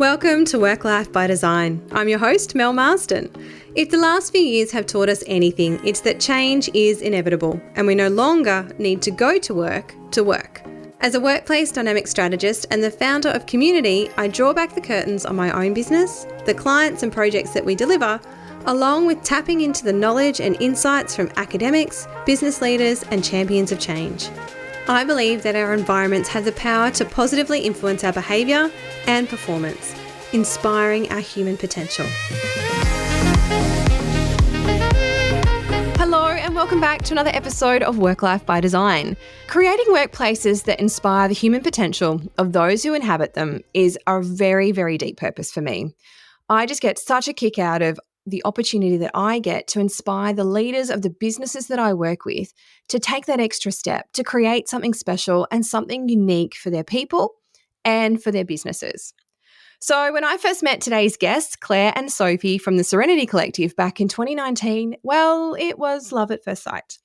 Welcome to Work Life by Design. I'm your host, Mel Marsden. If the last few years have taught us anything, it's that change is inevitable and we no longer need to go to work to work. As a workplace dynamic strategist and the founder of Community, I draw back the curtains on my own business, the clients and projects that we deliver, along with tapping into the knowledge and insights from academics, business leaders and champions of change. I believe that our environments have the power to positively influence our behaviour and performance, inspiring our human potential. Hello and welcome back to another episode of Work Life by Design. Creating workplaces that inspire the human potential of those who inhabit them is a very, very deep purpose for me. I just get such a kick out of the opportunity that I get to inspire the leaders of the businesses that I work with to take that extra step, to create something special and something unique for their people and for their businesses. So when I first met today's guests, Claire and Sophie from the Serenity Collective back in 2019, well, it was love at first sight.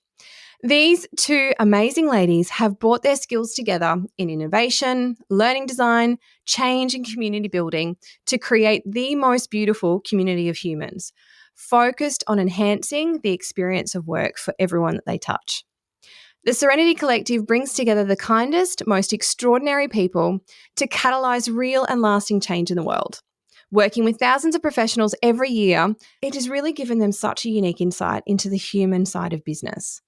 These two amazing ladies have brought their skills together in innovation, learning design, change and community building to create the most beautiful community of humans, focused on enhancing the experience of work for everyone that they touch. The Serenity Collective brings together the kindest, most extraordinary people to catalyse real and lasting change in the world. Working with thousands of professionals every year, it has really given them such a unique insight into the human side of business.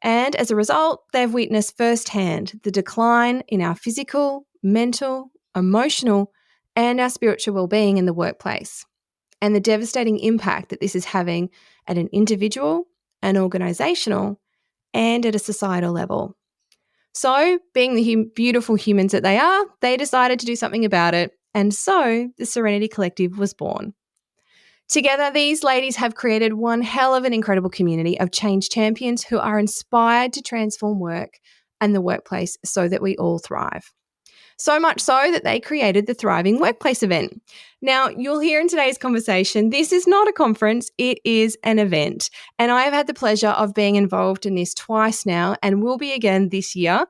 And as a result, they've witnessed firsthand the decline in our physical, mental, emotional, and our spiritual well-being in the workplace, and the devastating impact that this is having at an individual, an organisational, and at a societal level. So, being the beautiful humans that they are, they decided to do something about it, and so the Serenity Collective was born. Together, these ladies have created one hell of an incredible community of change champions who are inspired to transform work and the workplace so that we all thrive. So much so that they created the Thriving Workplace event. Now, you'll hear in today's conversation, this is not a conference, it is an event. And I have had the pleasure of being involved in this twice now and will be again this year.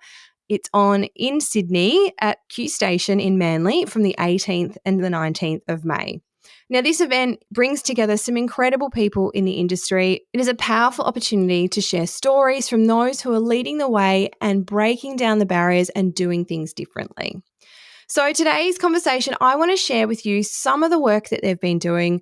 It's on in Sydney at Q Station in Manly from the 18th and the 19th of May. Now, this event brings together some incredible people in the industry. It is a powerful opportunity to share stories from those who are leading the way and breaking down the barriers and doing things differently. So today's conversation, I want to share with you some of the work that they've been doing,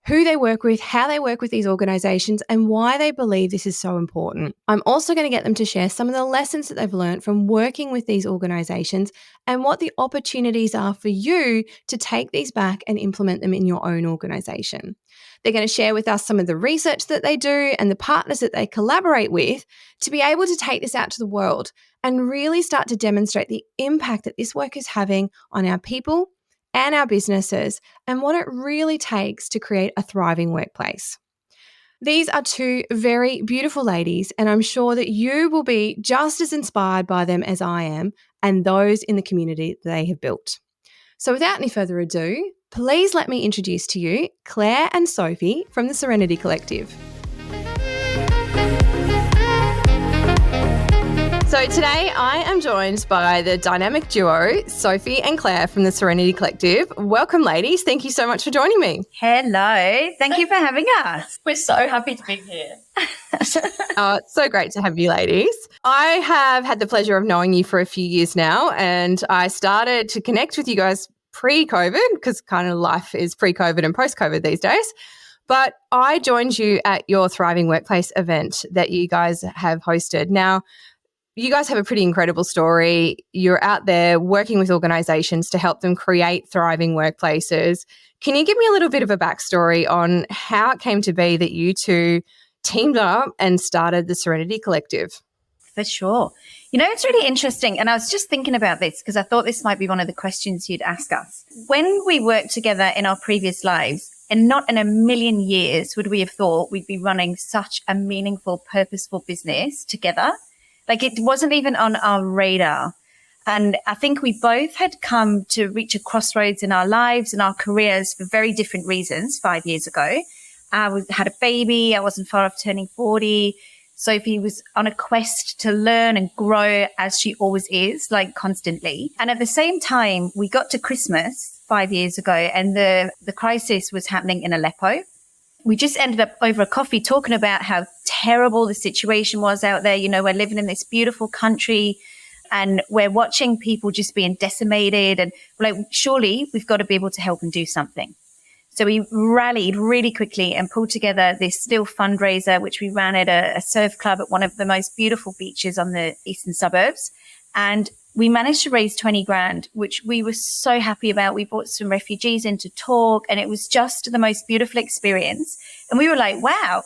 who they work with, how they work with these organisations, and why they believe this is so important. I'm also going to get them to share some of the lessons that they've learned from working with these organisations and what the opportunities are for you to take these back and implement them in your own organisation. They're going to share with us some of the research that they do and the partners that they collaborate with to be able to take this out to the world and really start to demonstrate the impact that this work is having on our people and our businesses, and what it really takes to create a thriving workplace. These are two very beautiful ladies, and I'm sure that you will be just as inspired by them as I am and those in the community that they have built. So without any further ado, please let me introduce to you Claire and Sophie from the Serenity Collective. So today I am joined by the dynamic duo, Sophie and Claire from the Serenity Collective. Welcome, ladies. Thank you so much for joining me. Hello. Thank you for having us. We're so happy to be here. It's so great to have you ladies. I have had the pleasure of knowing you for a few years now, and I started to connect with you guys pre-COVID because kind of life is pre-COVID and post-COVID these days. But I joined you at your Thriving Workplace event that you guys have hosted. Now, you guys have a pretty incredible story. You're out there working with organisations to help them create thriving workplaces. Can you give me a little bit of a backstory on how it came to be that you two teamed up and started the Serenity Collective? For sure. You know, it's really interesting. And I was just thinking about this because I thought this might be one of the questions you'd ask us. When we worked together in our previous lives, and not in a million years would we have thought we'd be running such a meaningful, purposeful business together. Like it wasn't even on our radar. And I think we both had come to reach a crossroads in our lives and our careers for very different reasons 5 years ago. I had a baby. I wasn't far off turning 40. Sophie was on a quest to learn and grow as she always is, like constantly. And at the same time, we got to Christmas 5 years ago, and the crisis was happening in Aleppo. We just ended up over a coffee talking about how terrible the situation was out there. You know, we're living in this beautiful country and we're watching people just being decimated, and we're like, surely we've got to be able to help and do something. So we rallied really quickly and pulled together this still fundraiser, which we ran at a surf club at one of the most beautiful beaches on the eastern suburbs. And we managed to raise 20 grand, which we were so happy about. We brought some refugees in to talk, and it was just the most beautiful experience. And we were like, wow,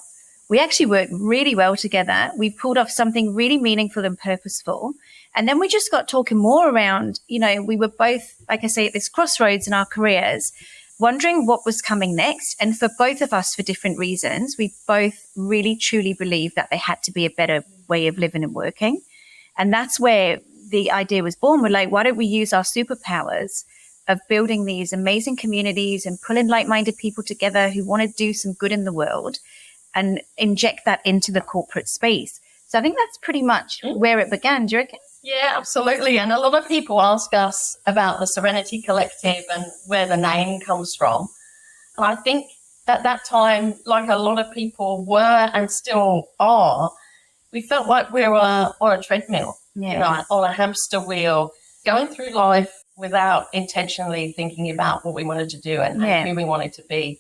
we actually worked really well together. We pulled off something really meaningful and purposeful. And then we just got talking more around, you know, we were both, like I say, at this crossroads in our careers, wondering what was coming next. And for both of us, for different reasons, we both really truly believed that there had to be a better way of living and working. And that's where the idea was born. We're like, why don't we use our superpowers of building these amazing communities and pulling like-minded people together who want to do some good in the world and inject that into the corporate space? So I think that's pretty much where it began. Do you reckon? Yeah, absolutely. And a lot of people ask us about the Serenity Collective and where the name comes from. And I think at that time, like a lot of people were and still are, we felt like we were on a treadmill, you know, on a hamster wheel, going through life without intentionally thinking about what we wanted to do and who we wanted to be.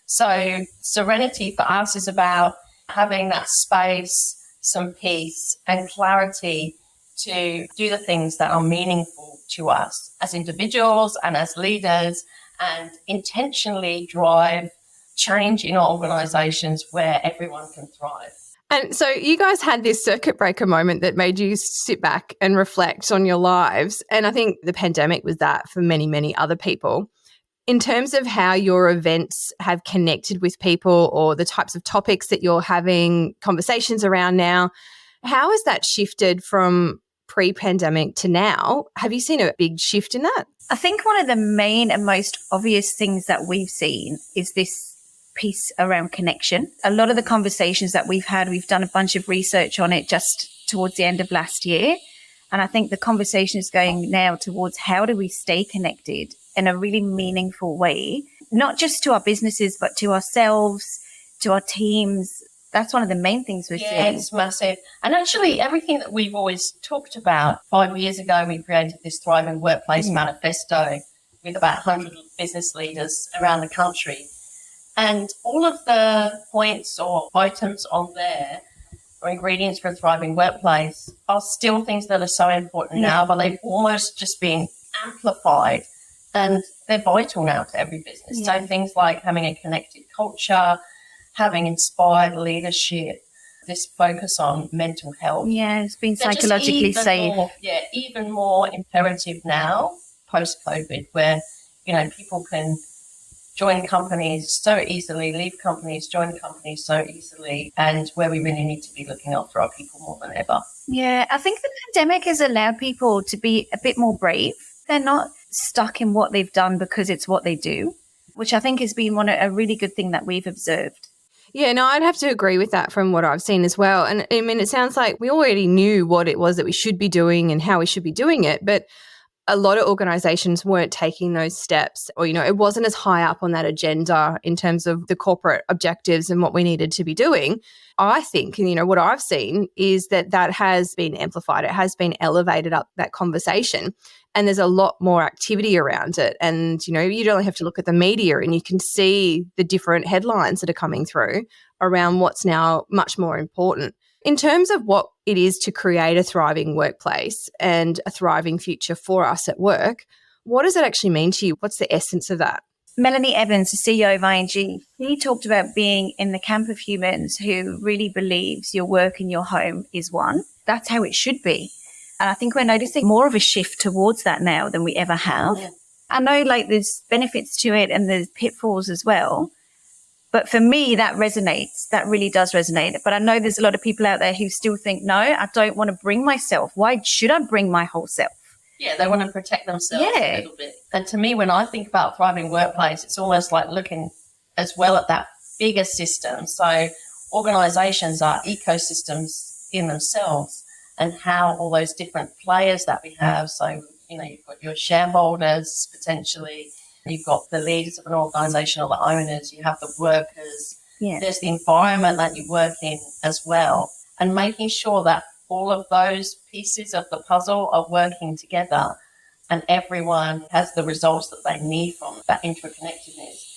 So Serenity for us is about having that space, some peace and clarity to do the things that are meaningful to us as individuals and as leaders, and intentionally drive change in our organisations where everyone can thrive. And so you guys had this circuit breaker moment that made you sit back and reflect on your lives. And I think the pandemic was that for many, many other people. In terms of how your events have connected with people or the types of topics that you're having conversations around now, how has that shifted from pre-pandemic to now? Have you seen a big shift in that? I think one of the main and most obvious things that we've seen is this piece around connection. A lot of the conversations that we've had, we've done a bunch of research on it just towards the end of last year. And I think the conversation is going now towards how do we stay connected in a really meaningful way, not just to our businesses, but to ourselves, to our teams. That's one of the main things we're seeing. Yeah, it's massive. And actually, everything that we've always talked about, 5 years ago, we created this Thriving Workplace Manifesto with about 100 business leaders around the country. And all of the points or items on there, or ingredients for a thriving workplace, are still things that are so important now, but they've almost just been amplified. And they're vital now to every business. So things like having a connected culture, having inspired leadership, this focus on mental health. Yeah, it's been psychologically safe. Even more imperative now, post-COVID, where, you know, people can join companies so easily, leave companies, join companies so easily, and where we really need to be looking after our people more than ever. Yeah, I think the pandemic has allowed people to be a bit more brave. They're not stuck in what they've done because it's what they do, which I think has been a really good thing that we've observed. Yeah, no, I'd have to agree with that from what I've seen as well. And I mean, it sounds like we already knew what it was that we should be doing and how we should be doing it, but a lot of organizations weren't taking those steps, or, you know, it wasn't as high up on that agenda in terms of the corporate objectives and what we needed to be doing. I think, you know, what I've seen is that has been amplified. It has been elevated up, that conversation, and there's a lot more activity around it. And, you know, you don't have to look at the media and you can see the different headlines that are coming through around what's now much more important. In terms of what it is to create a thriving workplace and a thriving future for us at work, what does it actually mean to you? What's the essence of that? Melanie Evans, the CEO of ING, he talked about being in the camp of humans who really believes your work and your home is one. That's how it should be. And I think we're noticing more of a shift towards that now than we ever have. Yeah. I know, like, there's benefits to it and there's pitfalls as well. But for me, that resonates. That really does resonate. But I know there's a lot of people out there who still think, no, I don't want to bring myself. Why should I bring my whole self? Yeah, they want to protect themselves a little bit. And to me, when I think about thriving workplace, it's almost like looking as well at that bigger system. So organisations are ecosystems in themselves, and how all those different players that we have. So, you know, you've got your shareholders potentially, You've got the leaders of an organisation or the owners, you have the workers, Yeah. there's the environment that you work in as well, and making sure that all of those pieces of the puzzle are working together and everyone has the results that they need from that interconnectedness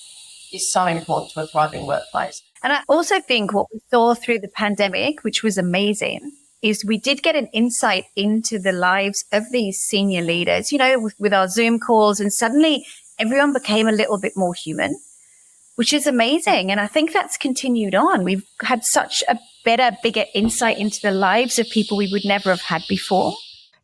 is so important to a thriving workplace. And I also think what we saw through the pandemic, which was amazing, is we did get an insight into the lives of these senior leaders, with our Zoom calls, and suddenly everyone became a little bit more human, which is amazing. And I think that's continued on. We've had such a better, bigger insight into the lives of people we would never have had before.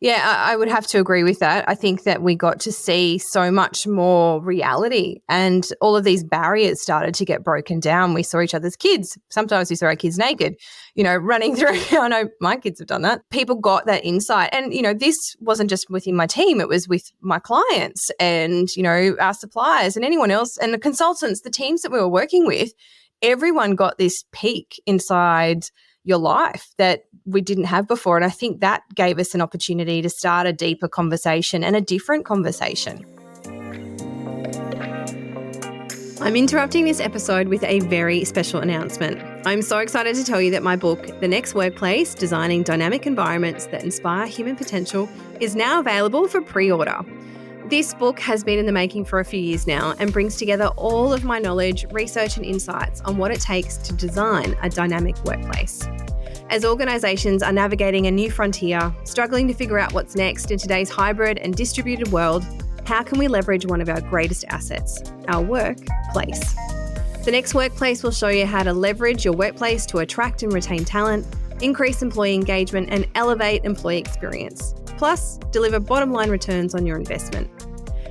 Yeah, I would have to agree with that. I think that we got to see so much more reality and all of these barriers started to get broken down. We saw each other's kids. Sometimes we saw our kids naked, running through. I know my kids have done that. People got that insight. And, this wasn't just within my team. It was with my clients and, our suppliers and anyone else and the consultants, the teams that we were working with. Everyone got this peek inside your life that we didn't have before. And I think that gave us an opportunity to start a deeper conversation and a different conversation. I'm interrupting this episode with a very special announcement. I'm so excited to tell you that my book, The Next Workplace, Designing Dynamic Environments That Inspire Human Potential, is now available for pre-order. This book has been in the making for a few years now and brings together all of my knowledge, research and insights on what it takes to design a dynamic workplace. As organisations are navigating a new frontier, struggling to figure out what's next in today's hybrid and distributed world, how can we leverage one of our greatest assets, our workplace? The Next Workplace will show you how to leverage your workplace to attract and retain talent, increase employee engagement and elevate employee experience. Plus, deliver bottom line returns on your investment.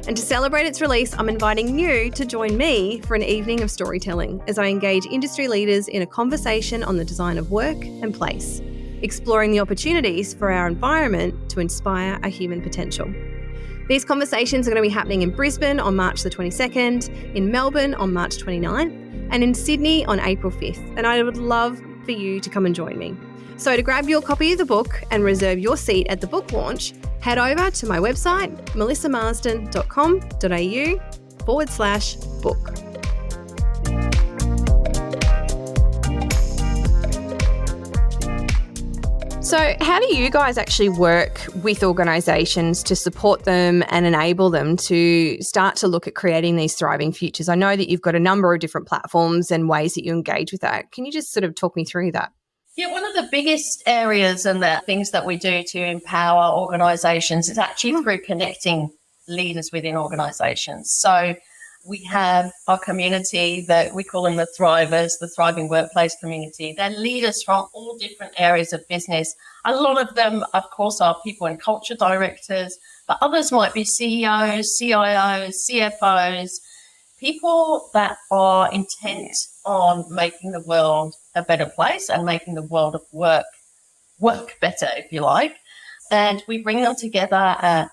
And to celebrate its release, I'm inviting you to join me for an evening of storytelling as I engage industry leaders in a conversation on the design of work and place, exploring the opportunities for our environment to inspire our human potential. These conversations are going to be happening in Brisbane on March the 22nd, in Melbourne on March 29th, and in Sydney on April 5th. And I would love for you to come and join me. So to grab your copy of the book and reserve your seat at the book launch, head over to my website, melissamarsden.com.au/book. So how do you guys actually work with organisations to support them and enable them to start to look at creating these thriving futures? I know that you've got a number of different platforms and ways that you engage with that. Can you just sort of talk me through that? Yeah, one of the biggest areas and the things that we do to empower organisations is actually through connecting leaders within organisations. So we have our community that we call them the Thrivers, the Thriving Workplace Community. They're leaders from all different areas of business. A lot of them, of course, are people and culture directors, but others might be CEOs, CIOs, CFOs, people that are intent on making the world a better place and making the world of work better, if you like. And we bring them together at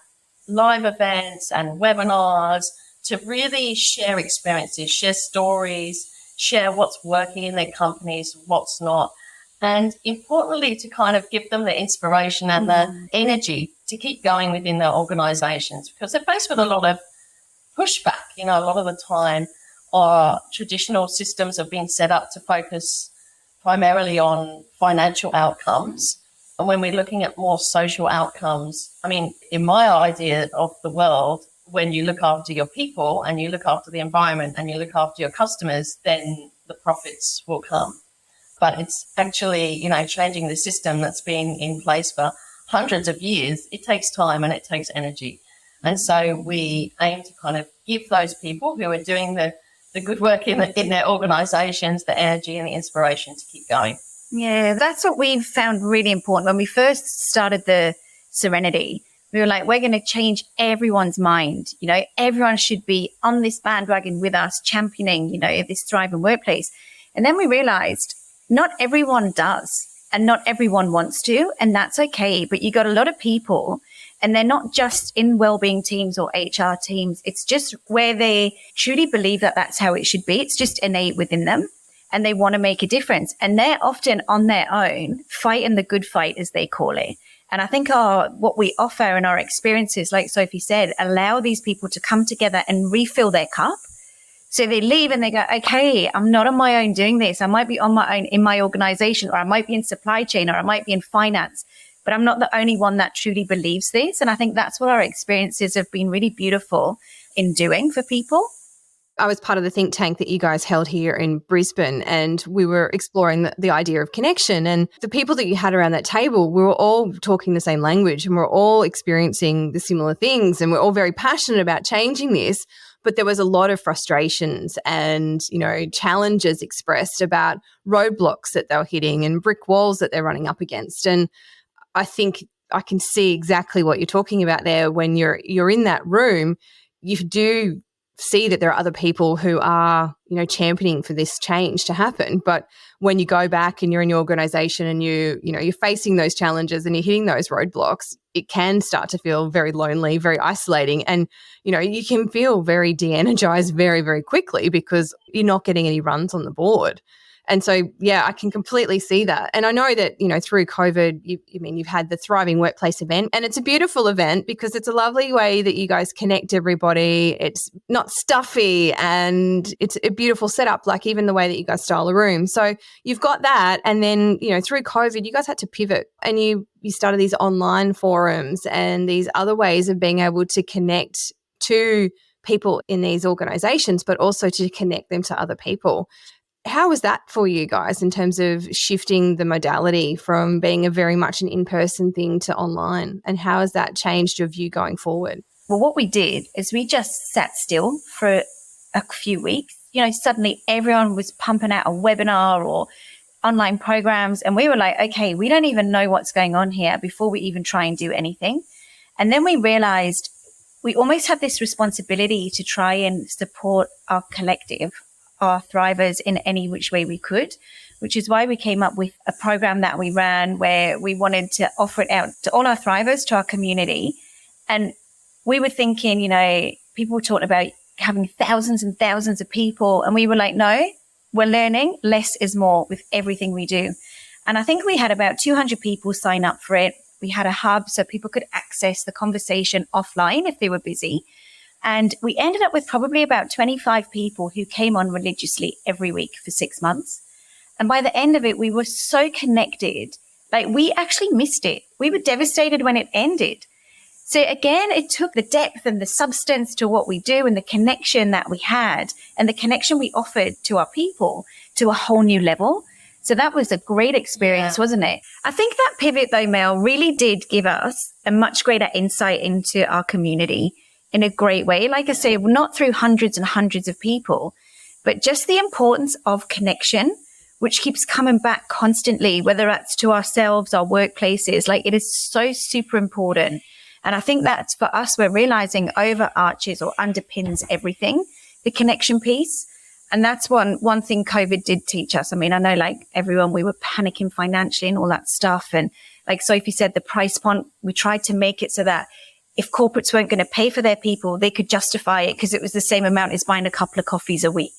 live events and webinars to really share experiences, share stories, share what's working in their companies, what's not. And importantly, to kind of give them the inspiration and the energy to keep going within their organizations, because they're faced with a lot of pushback. A lot of the time our traditional systems have been set up to focus primarily on financial outcomes. And when we're looking at more social outcomes, in my idea of the world, when you look after your people and you look after the environment and you look after your customers, then the profits will come. But it's actually, changing the system that's been in place for hundreds of years. It takes time and it takes energy. And so we aim to kind of give those people who are doing the good work in their organisations the energy and the inspiration to keep going. Yeah, that's what we've found really important. When we first started the Serenity, we were like, we're going to change everyone's mind. Everyone should be on this bandwagon with us, championing, this thriving workplace. And then we realized not everyone does and not everyone wants to, and that's okay. But you got a lot of people, and they're not just in wellbeing teams or HR teams. It's just where they truly believe that that's how it should be. It's just innate within them, and they want to make a difference. And they're often on their own, fighting the good fight, as they call it. And I think what we offer and our experiences, like Sophie said, allow these people to come together and refill their cup. So they leave and they go, okay, I'm not on my own doing this. I might be on my own in my organization, or I might be in supply chain, or I might be in finance, but I'm not the only one that truly believes this. And I think that's what our experiences have been really beautiful in doing for people. I was part of the think tank that you guys held here in Brisbane, and we were exploring the idea of connection. And the people that you had around that table, we were all talking the same language, and we're all experiencing the similar things, and we're all very passionate about changing this. But there was a lot of frustrations and, challenges expressed about roadblocks that they were hitting and brick walls that they're running up against. And I think I can see exactly what you're talking about there. When you're in that room, you do see that there are other people who are, championing for this change to happen. But when you go back and you're in your organization and you're facing those challenges and you're hitting those roadblocks, it can start to feel very lonely, very isolating. And, you can feel very de-energized very, very quickly because you're not getting any runs on the board. And so, yeah, I can completely see that. And I know that, through COVID, you've had the Thriving Workplace event, and it's a beautiful event because it's a lovely way that you guys connect everybody. It's not stuffy and it's a beautiful setup, like even the way that you guys style a room. So you've got that. And then, through COVID, you guys had to pivot and you started these online forums and these other ways of being able to connect to people in these organizations, but also to connect them to other people. How was that for you guys in terms of shifting the modality from being a very much an in-person thing to online? And how has that changed your view going forward? Well, what we did is we just sat still for a few weeks. Suddenly everyone was pumping out a webinar or online programs. And we were like, okay, we don't even know what's going on here before we even try and do anything. And then we realized we almost had this responsibility to try and support our collective, our thrivers, in any which way we could, which is why we came up with a program that we ran where we wanted to offer it out to all our thrivers, to our community. And we were thinking, people were talking about having thousands and thousands of people. And we were like, no, we're learning less is more with everything we do. And I think we had about 200 people sign up for it. We had a hub so people could access the conversation offline if they were busy. And we ended up with probably about 25 people who came on religiously every week for 6 months. And by the end of it, we were so connected. Like, we actually missed it. We were devastated when it ended. So again, it took the depth and the substance to what we do and the connection that we had and the connection we offered to our people to a whole new level. So that was a great experience, wasn't it? I think that pivot, though, Mel, really did give us a much greater insight into our community in a great way. Like I say, not through hundreds and hundreds of people, but just the importance of connection, which keeps coming back constantly, whether that's to ourselves, our workplaces. Like, it is so super important. And I think that's, for us, we're realizing overarches or underpins everything, the connection piece. And that's one thing COVID did teach us. I mean, I know, like everyone, we were panicking financially and all that stuff. And like Sophie said, the price point, we tried to make it so that if corporates weren't going to pay for their people, they could justify it because it was the same amount as buying a couple of coffees a week.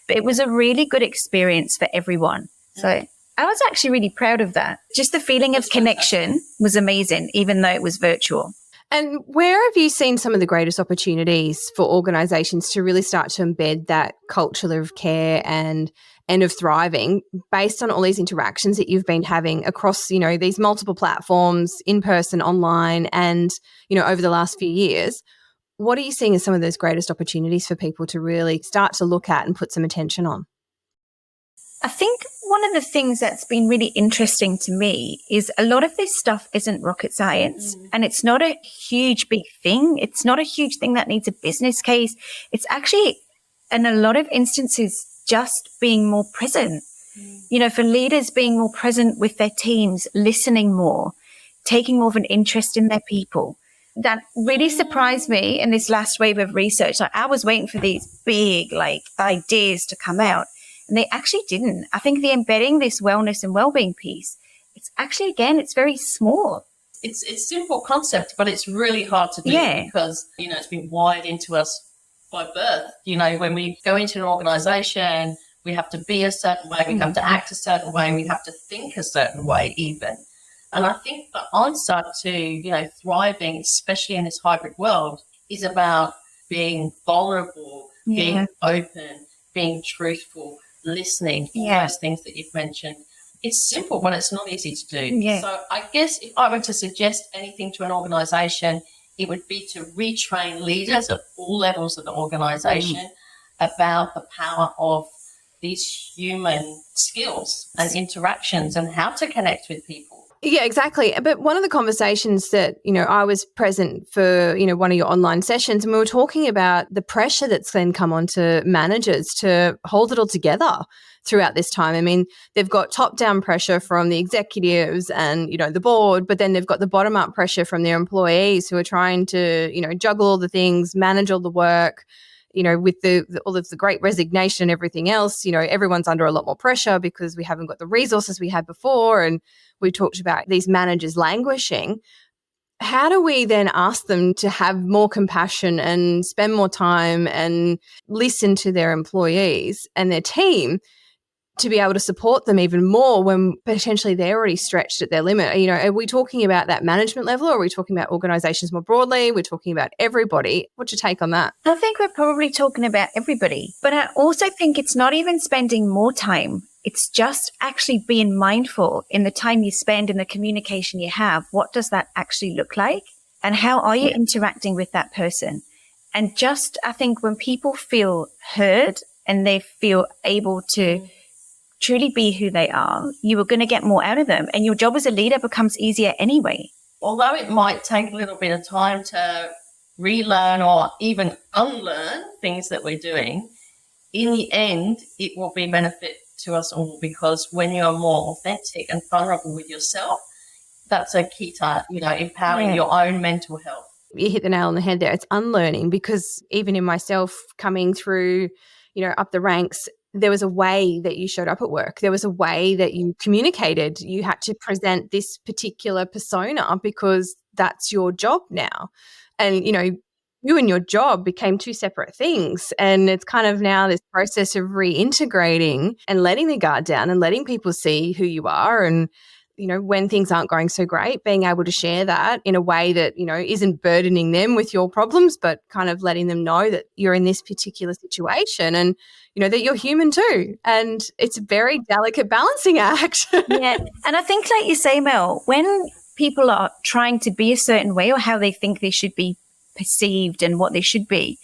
But it was a really good experience for everyone. So I was actually really proud of that. Just the feeling of connection was amazing, even though it was virtual. And where have you seen some of the greatest opportunities for organisations to really start to embed that culture of care and of thriving based on all these interactions that you've been having across, these multiple platforms, in person, online, and, over the last few years? What are you seeing as some of those greatest opportunities for people to really start to look at and put some attention on? I think one of the things that's been really interesting to me is a lot of this stuff isn't rocket science, and it's not a huge, big thing. It's not a huge thing that needs a business case. It's actually, in a lot of instances, just being more present. For leaders, being more present with their teams, listening more, taking more of an interest in their people. That really surprised me in this last wave of research. Like, I was waiting for these big, ideas to come out. And they actually didn't. I think the embedding this wellness and wellbeing piece, it's actually, again, it's very small. It's a simple concept, but it's really hard to do because, it's been wired into us by birth. When we go into an organization, we have to be a certain way, we have to act a certain way, we have to think a certain way even. And I think the answer to, thriving, especially in this hybrid world, is about being vulnerable, being open, being truthful, listening, all those things that you've mentioned. It's simple, but it's not easy to do. Yeah. So I guess if I were to suggest anything to an organisation, it would be to retrain leaders at all levels of the organisation about the power of these human skills and interactions and how to connect with people. Yeah, exactly. But one of the conversations that, I was present for, one of your online sessions, and we were talking about the pressure that's then come onto managers to hold it all together throughout this time. I mean, they've got top-down pressure from the executives and, the board, but then they've got the bottom-up pressure from their employees who are trying to, juggle all the things, manage all the work, with all of the great resignation and everything else, everyone's under a lot more pressure because we haven't got the resources we had before. And we talked about these managers languishing. How do we then ask them to have more compassion and spend more time and listen to their employees and their team to be able to support them even more when potentially they're already stretched at their limit? Are we talking about that management level, or are we talking about organizations more broadly? We're talking about everybody. What's your take on that? I think we're probably talking about everybody, but I also think it's not even spending more time. It's just actually being mindful in the time you spend, in the communication you have. What does that actually look like? And how are you interacting with that person? And just, I think when people feel heard and they feel able to truly be who they are, you are going to get more out of them. And your job as a leader becomes easier anyway. Although it might take a little bit of time to relearn or even unlearn things that we're doing, in the end, it will be benefit to us all, because when you're more authentic and vulnerable with yourself, that's a key to, empowering your own mental health. You hit the nail on the head there. It's unlearning, because even in myself coming through, up the ranks, there was a way that you showed up at work. There was a way that you communicated. You had to present this particular persona because that's your job now. And, you and your job became two separate things. And it's kind of now this process of reintegrating and letting the guard down and letting people see who you are. And, when things aren't going so great, being able to share that in a way that, isn't burdening them with your problems, but kind of letting them know that you're in this particular situation and, that you're human too. And it's a very delicate balancing act. Yeah. And I think, like you say, Mel, when people are trying to be a certain way or how they think they should be perceived and what they should be,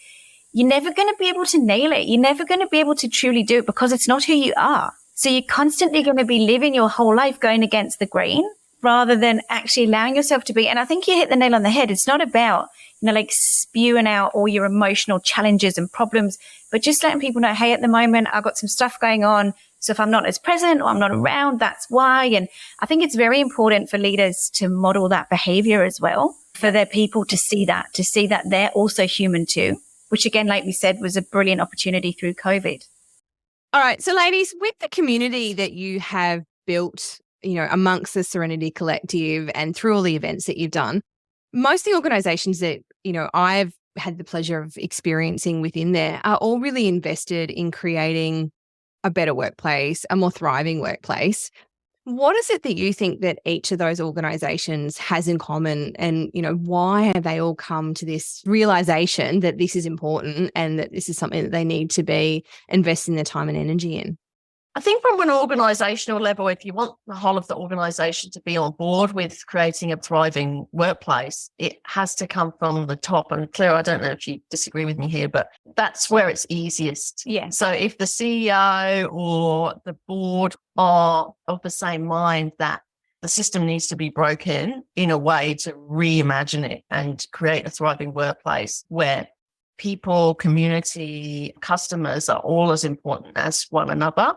you're never going to be able to nail it. You're never going to be able to truly do it because it's not who you are. So you're constantly going to be living your whole life going against the grain rather than actually allowing yourself to be. And I think you hit the nail on the head. It's not about, like spewing out all your emotional challenges and problems, but just letting people know, hey, at the moment, I've got some stuff going on. So if I'm not as present or I'm not around, that's why. And I think it's very important for leaders to model that behavior as well, for their people to see that they're also human too, which again, like we said, was a brilliant opportunity through COVID. All right. So ladies, with the community that you have built, amongst the Serenity Collective and through all the events that you've done, most of the organizations that, I've had the pleasure of experiencing within there are all really invested in creating a better workplace, a more thriving workplace. What is it that you think that each of those organizations has in common, and, why have they all come to this realization that this is important and that this is something that they need to be investing their time and energy in? I think from an organisational level, if you want the whole of the organisation to be on board with creating a thriving workplace, it has to come from the top. And Claire, I don't know if you disagree with me here, but that's where it's easiest. Yeah. So if the CEO or the board are of the same mind that the system needs to be broken in a way to reimagine it and create a thriving workplace where people, community, customers are all as important as one another,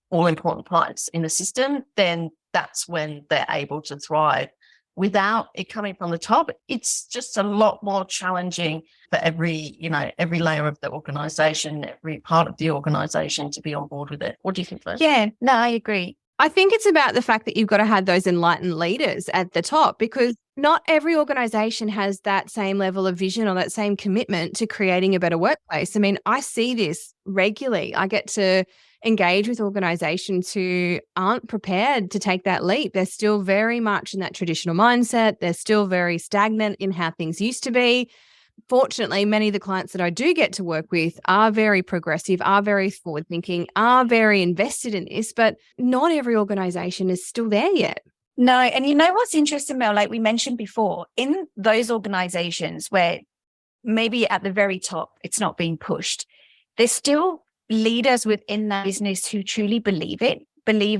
all important parts in the system, then that's when they're able to thrive. Without it coming from the top, it's just a lot more challenging for every layer of the organisation, every part of the organisation to be on board with it. What do you think, Liz? Yeah, no, I agree. I think it's about the fact that you've got to have those enlightened leaders at the top, because not every organization has that same level of vision or that same commitment to creating a better workplace. I mean, I see this regularly. I get to engage with organizations who aren't prepared to take that leap. They're still very much in that traditional mindset. They're still very stagnant in how things used to be. Fortunately, many of the clients that I do get to work with are very progressive, are very forward thinking, are very invested in this, but not every organization is still there yet. No. And you know what's interesting, Mel, like we mentioned before, in those organizations where maybe at the very top, it's not being pushed, there's still leaders within that business who truly believe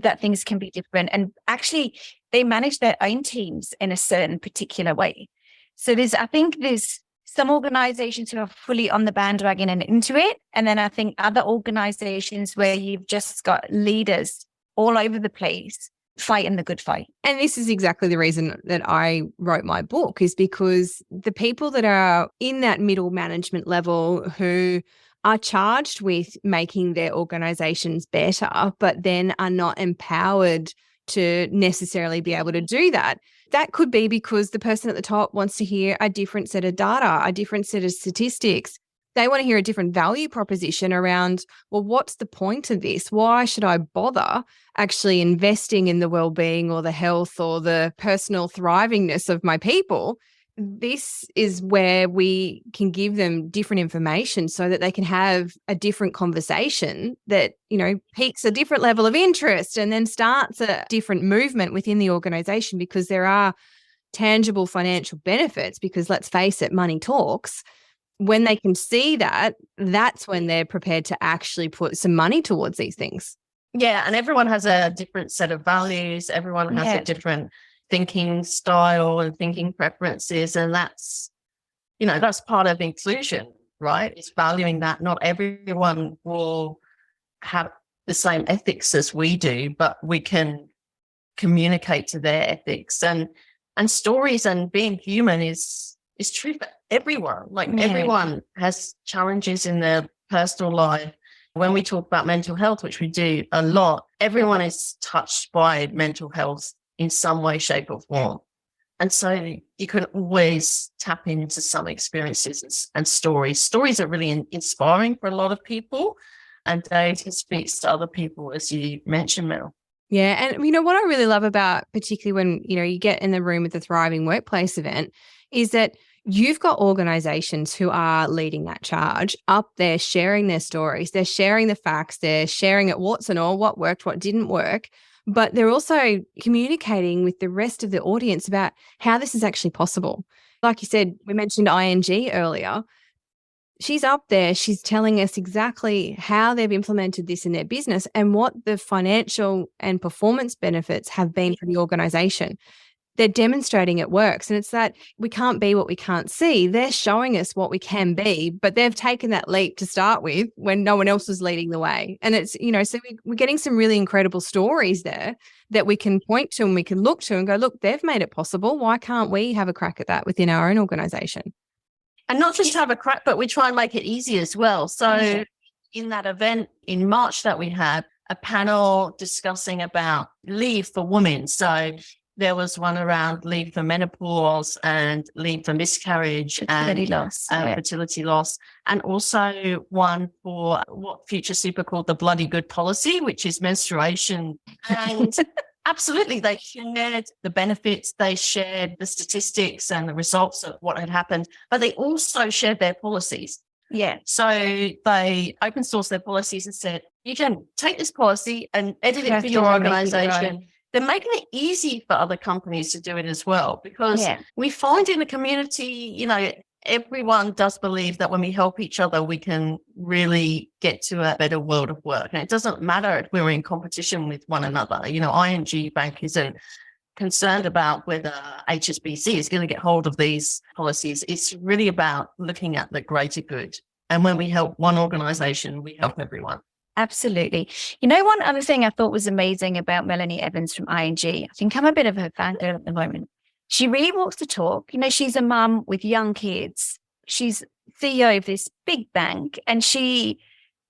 that things can be different. And actually, they manage their own teams in a certain particular way. So I think there's some organizations who are fully on the bandwagon and into it. And then I think other organizations where you've just got leaders all over the place fighting the good fight. And this is exactly the reason that I wrote my book, is because the people that are in that middle management level who are charged with making their organizations better, but then are not empowered to necessarily be able to do that. That could be because the person at the top wants to hear a different set of data, a different set of statistics. They want to hear a different value proposition around, well, what's the point of this? Why should I bother actually investing in the well-being or the health or the personal thrivingness of my people? This is where we can give them different information so that they can have a different conversation that, piques a different level of interest and then starts a different movement within the organization, because there are tangible financial benefits, because let's face it, money talks. When they can see that, that's when they're prepared to actually put some money towards these things. Yeah. And everyone has a different set of values. Everyone has a different thinking style and thinking preferences. And that's part of inclusion, right? It's valuing that not everyone will have the same ethics as we do, but we can communicate to their ethics and stories. And being human is true for everyone. Everyone has challenges in their personal life. When we talk about mental health, which we do a lot, everyone is touched by mental health in some way, shape, or form. And so you can always tap into some experiences and stories. Stories are really inspiring for a lot of people, and data speaks to other people, as you mentioned, Mel. Yeah. And what I really love about, particularly when, you get in the room with the Thriving Workplace event, is that you've got organizations who are leading that charge up there, sharing their stories. They're sharing the facts. They're sharing it, warts and all, what worked, what didn't work. But they're also communicating with the rest of the audience about how this is actually possible. Like you said, we mentioned ING earlier. She's up there, she's telling us exactly how they've implemented this in their business and what the financial and performance benefits have been for the organization. They're demonstrating it works. And it's that we can't be what we can't see. They're showing us what we can be, but they've taken that leap to start with when no one else was leading the way. And it's, so we're getting some really incredible stories there that we can point to and we can look to and go, look, they've made it possible. Why can't we have a crack at that within our own organization? And not just have a crack, but we try and make it easy as well. So in that event in March that we had a panel discussing about leave for women. So there was one around leave for menopause and leave for miscarriage and fertility loss, and also one for what Future Super called the bloody good policy, which is menstruation. And absolutely, they shared the benefits, they shared the statistics and the results of what had happened, but they also shared their policies. Yeah. So they open sourced their policies and said, you can take this policy and edit it for your organization. They're making it easy for other companies to do it as well, because we find in the community, everyone does believe that when we help each other, we can really get to a better world of work. And it doesn't matter if we're in competition with one another. ING Bank isn't concerned about whether HSBC is going to get hold of these policies. It's really about looking at the greater good. And when we help one organization, we help everyone. Absolutely. One other thing I thought was amazing about Melanie Evans from ING, I think I'm a bit of her fangirl at the moment. She really walks the talk. She's a mum with young kids. She's CEO of this big bank, and she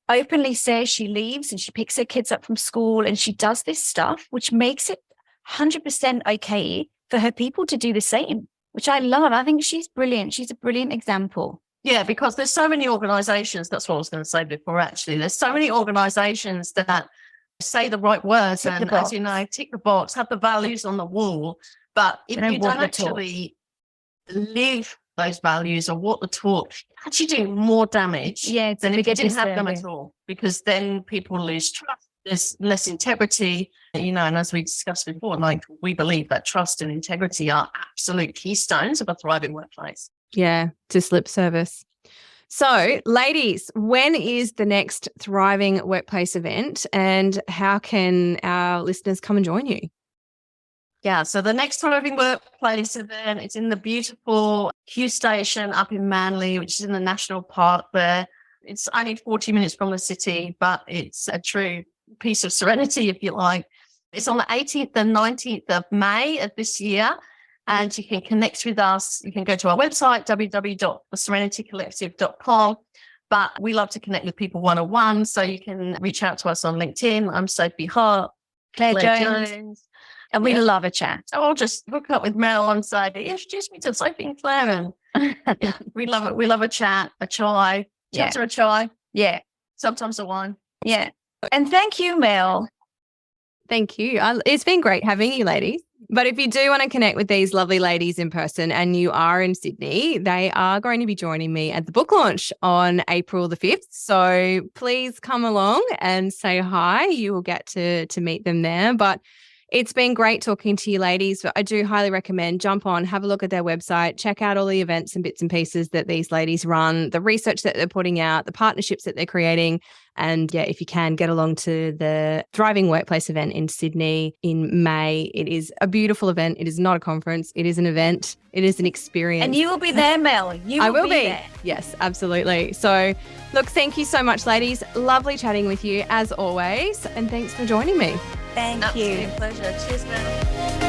openly says she leaves and she picks her kids up from school and she does this stuff, which makes it 100% okay for her people to do the same, which I love. I think she's brilliant. She's a brilliant example. Yeah, because there's so many organizations. That's what I was going to say before, actually. There's so many organizations that say the right words and, as you know, tick the box, have the values on the wall. But if you don't actually live those values or walk the talk, actually do more damage than if you didn't have them at all, because then people lose trust. There's less integrity, you know, and as we discussed before, like, we believe that trust and integrity are absolute keystones of a thriving workplace. Yeah, to lip service. So, ladies, when is the next Thriving Workplace event, and how can our listeners come and join you? Yeah, so the next Thriving Workplace event is in the beautiful Q Station up in Manly, which is in the National Park there. It's only 40 minutes from the city, but it's a true piece of serenity, if you like. It's on the 18th and 19th of May of this year, and you can connect with us. You can go to our website, www.serenitycollective.com. But we love to connect with people one-on-one, so you can reach out to us on LinkedIn. I'm Sophie Hart, Claire Jones. And we love a chat. I'll just hook up with Mel on side. Introduce me to Sophie and Claire. And we love it. We love a chat, a chai. Chats or a chai. Yeah. Sometimes a wine. Yeah. And thank you, Mel. Thank you. It's been great having you, ladies. But if you do want to connect with these lovely ladies in person and you are in Sydney, they are going to be joining me at the book launch on April the 5th. So please come along and say hi. You will get to meet them there. But it's been great talking to you ladies. I do highly recommend jump on, have a look at their website, check out all the events and bits and pieces that these ladies run, the research that they're putting out, the partnerships that they're creating. And yeah, if you can, get along to the Thriving Workplace event in Sydney in May. It is a beautiful event. It is not a conference. It is an event. It is an experience. And you will be there, Mel. I will be there. Yes, absolutely. So look, thank you so much, ladies. Lovely chatting with you as always. And thanks for joining me. Thank you. Absolute pleasure. Cheers, Mel.